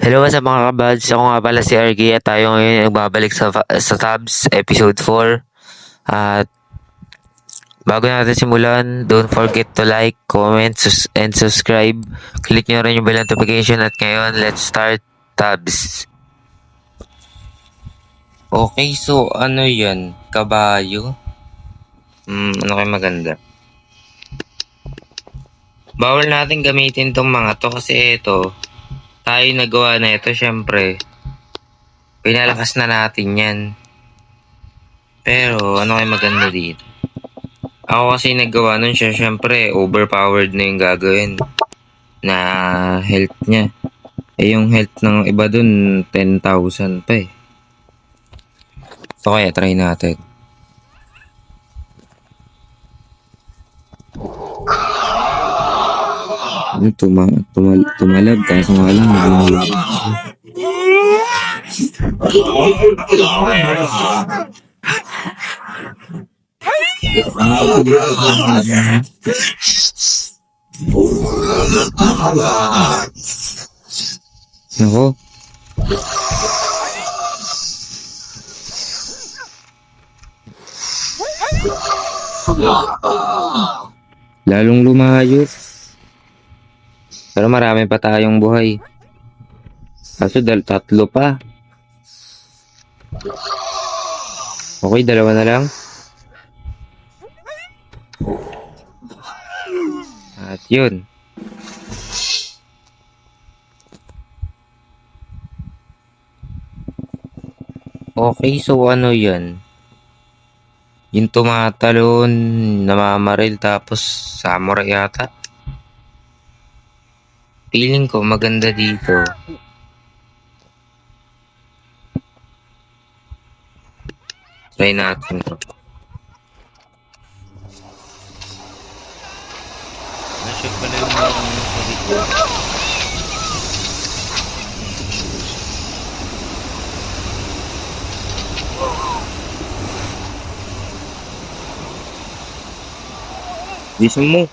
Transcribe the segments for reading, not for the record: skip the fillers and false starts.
Hello sa mga kabads, ako nga pala si RG at tayo ngayon ay babalik sa Tabs Episode 4. At bago natin simulan, don't forget to like, comment, and subscribe. Click nyo rin yung bell notification at ngayon, let's start Tabs. Okay, so ano yan? Kabayo? Ano kayo maganda? Bawal natin gamitin tong mga to kasi ito, tayo nagawa na ito syempre. Pinalakas na natin yan. Pero ano kayo maganda dito? Ako kasi nagawa nun siya, syempre, overpowered na yung gagawin na health niya. Eh, yung health ng iba dun, 10,000 pa eh. So, kaya try natin. Tumalab, kaso nga lang. Nako. Lalong lumayo. Pero marami pa tayong buhay. Kaso tatlo pa. Okay, dalawa na lang. At yun. Okay, so ano yan? Yung tumatalon, namamaril, tapos samurai yata. Feeling ko maganda dito. Try natin to. Nasya pala yung meron sa likod. Bisa mo.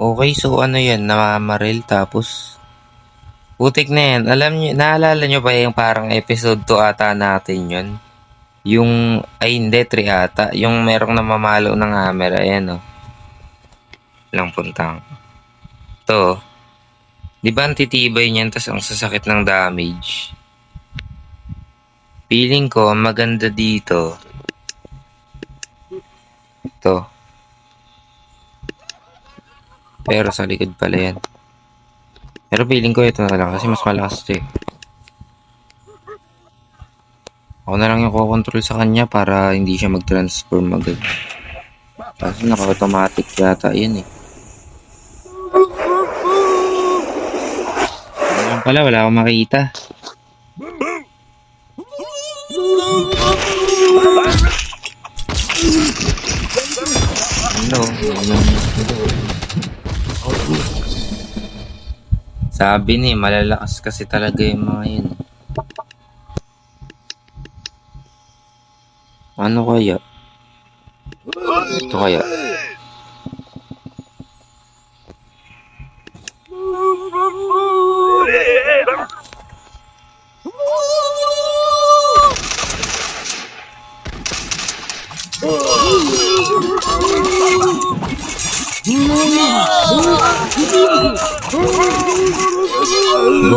Okay, so ano yan, namamaril tapos putik na yan. Alam nyo, naalala nyo ba yung parang episode 2 ata natin yun? Yung, ay hindi, 3 ata. Yung merong namamalo ng hammer, ayan o. Lang puntang. To. Di ba ang titibay niyan tas ang sasakit ng damage? Feeling ko maganda dito. Ito. Pero sa likod pala yan. Pero feeling ko ito na lang kasi mas malakas ito eh. Ako na lang yung kukontrol sa kanya para hindi siya mag-transform agad. Kasi naka-automatic yata yun eh. Ano pala, wala akong makita. Sabi ni, malalakas kasi talaga yung mga yun. Ano kaya? Ito kaya?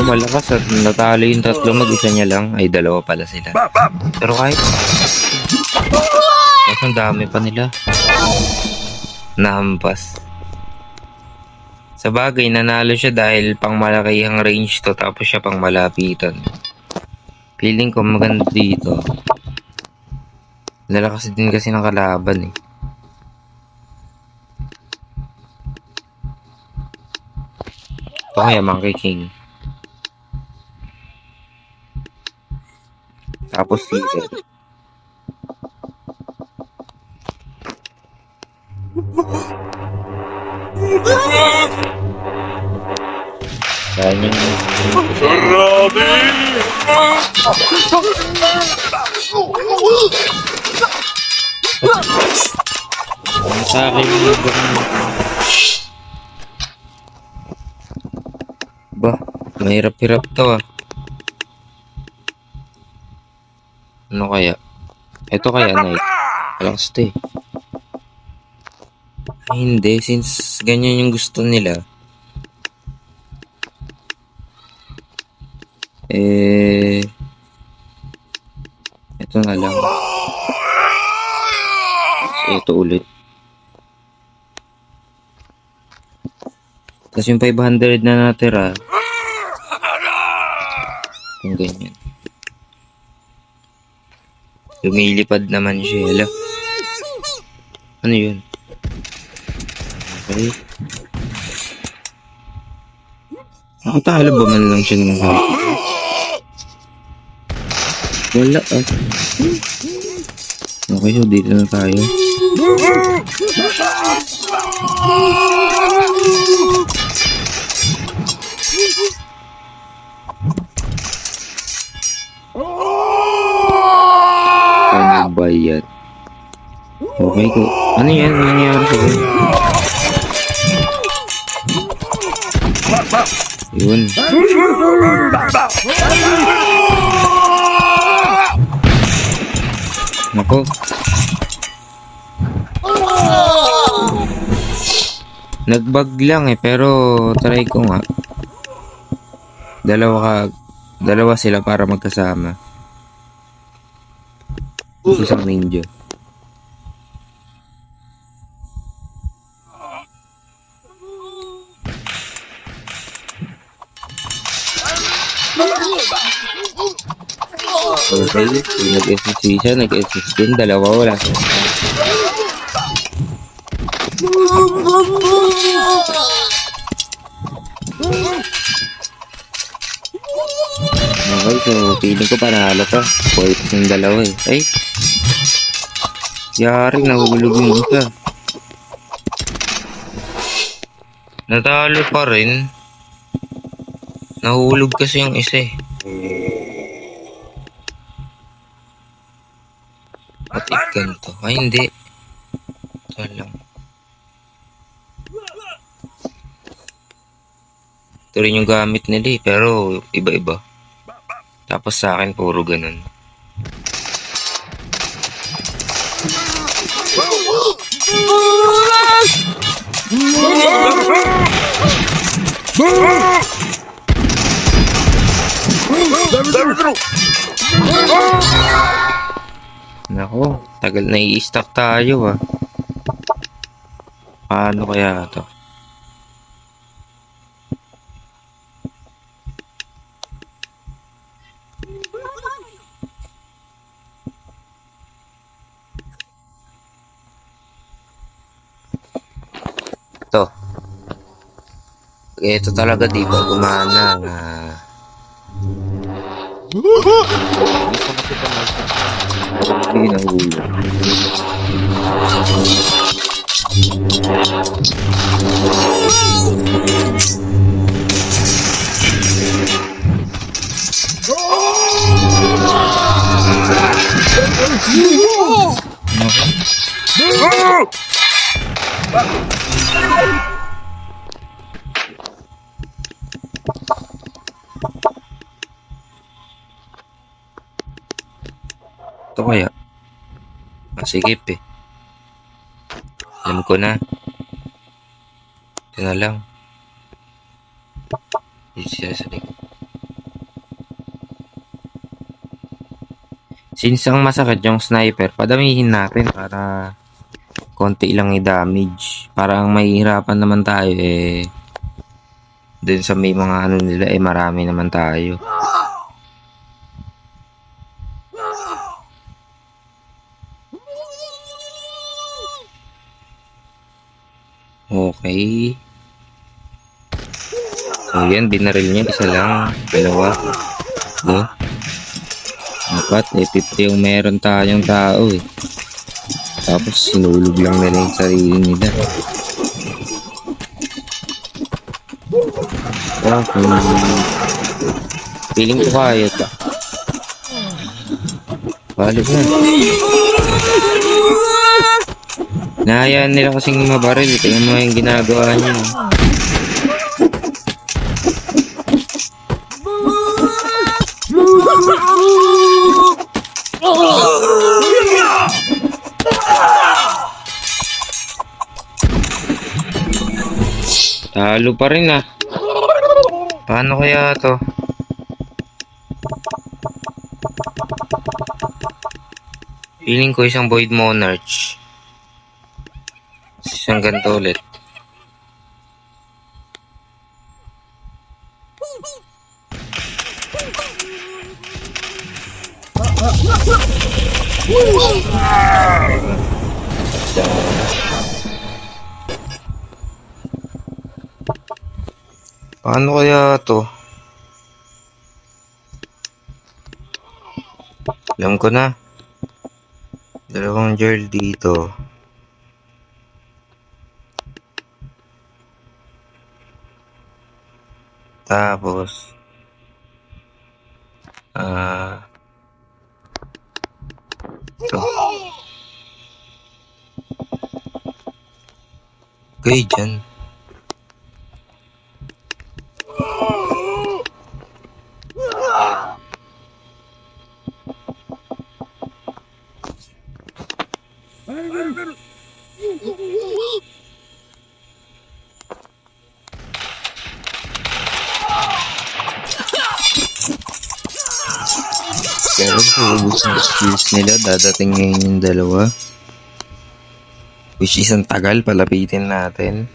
Malakas at natalo yung tatlo, mag-isa niya lang. Ay, dalawa pala sila. Pero kahit ang dami pa nila. Nahampas. Sa bagay, nanalo siya dahil pang malakihang range to tapos siya pang malapitan. Feeling ko maganda dito. Lalakas din kasi ng kalaban eh. Ito kaya Monkey King. Tapos Caesar. Saan yung... Ang sa akin yung lugar mo. Ba, mahirap-hirap to ah. Ano kaya? Ito kaya, Night. Malakas to eh. Ay, hindi, since ganyan yung gusto nila. Ito na lang. Ito ulit. Tapos yung 500 na natira. Yung ganyan. Lumilipad naman siya. Hala. Ano yun? Okay. Nakatalo ba man lang siya ng halik? Wala ah. Okay, so dito na tayo. Ano ba yan? Okay ko. Ano yan? Ano nangyari sa'yo? Yun. Nako. Nag-bug lang eh, pero try ko nga. Dalawa sila para magkasama. Isang ninja. Okay, nag-assist siya, nag-assist din. Dalawa wala. Okay, so feeling ko panalo to. Points yung dalawa eh. Ay! Yari, nahulog yung isa. Natalo pa rin. Nahulog kasi yung isa eh. Matik ganito. Ay, hindi. Ito lang. Ito rin yung gamit nila eh, pero iba-iba. Tapos sa akin, puro ganun. Nako, tagal na i-stack tayo ah. Paano kaya to? Ito talaga di ba gumana na hindi na ulo. Ito kaya? Masigip eh. Alam ko na. Ito na lang. Dito siya sa likod. Since ang masakit yung sniper, padamihin natin para konti lang i-damage. Para ang mahihirapan naman tayo eh dun sa may mga ano nila eh marami naman tayo. Okay. So yan, binaril niya. Isa lang. Dalawa. Go. Apat. 50 yung meron tayong tao eh. Tapos sinulog lang nila yung sarili nila. Okay. Feeling ko kaya ito. Balik na. Nahayaan nila kasing mabaril. Tingnan mo yung ginagawa niya. Talo pa rin ah. Paano kaya to? Feeling ko isang Void Monarch. Isang ganito ulit. Paano kaya to? Alam ko na. Dalawang gel dito. Tapos ito. Okay, dyan. Pero ubus ang skills nila, dadating ngayon yung dalawa. Which is ang tagal, palapitin natin.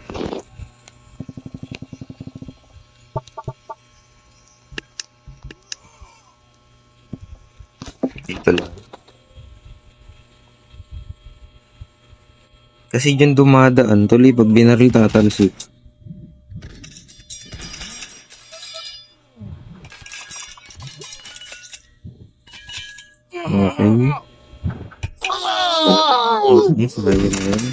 Dito lang. Kasi dyan dumadaan, tuloy pag binaril tatalsik. Okay. Yes, bayan na yan.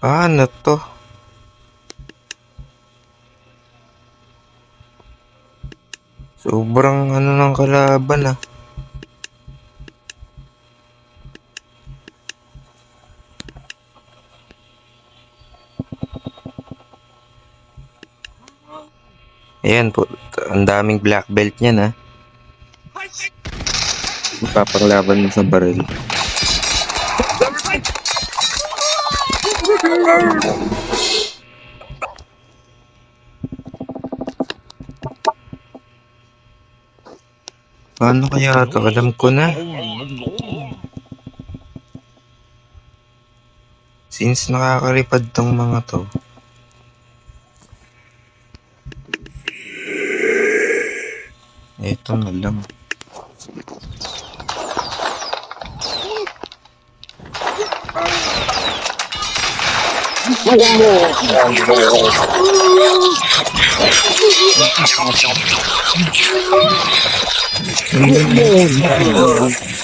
Ano to? Sobrang ano ng kalaban ah. Ayan po, ang daming black belt niyan ah. Papanglaban mo sa baril. Paano kaya ito? Alam ko na. Since nakakalipad tong mga to. Ito na lang.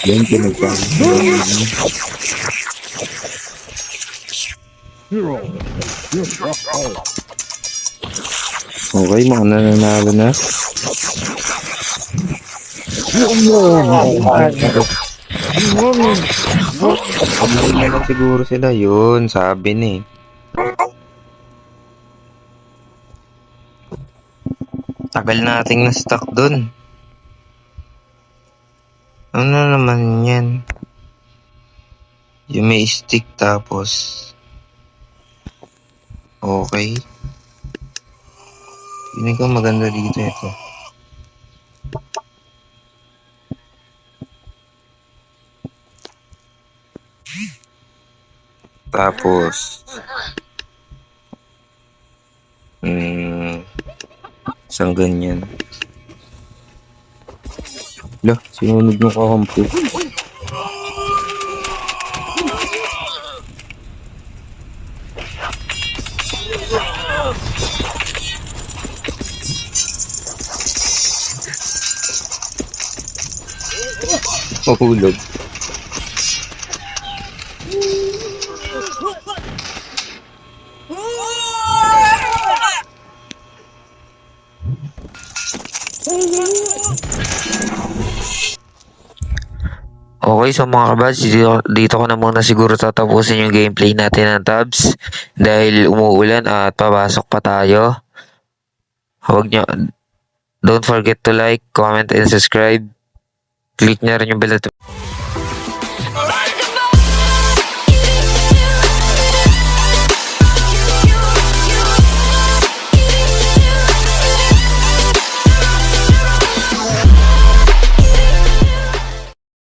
Yan okay, mga nananalo na. Naman siguro sila. Yun, sabi ni. Tagal nating na-stuck dun. Ano naman yan? Yung may stick tapos okay. Hindi ko maganda dito ito. Tapos isang ganyan. Lah, sinunod ng kakampi. Mahulog. Okay, so mga kabads, dito ko na muna siguro tatapusin yung gameplay natin ng tabs dahil umuulan at papasok pa tayo. Don't forget to like, comment, and subscribe. Click nyo rin yung bell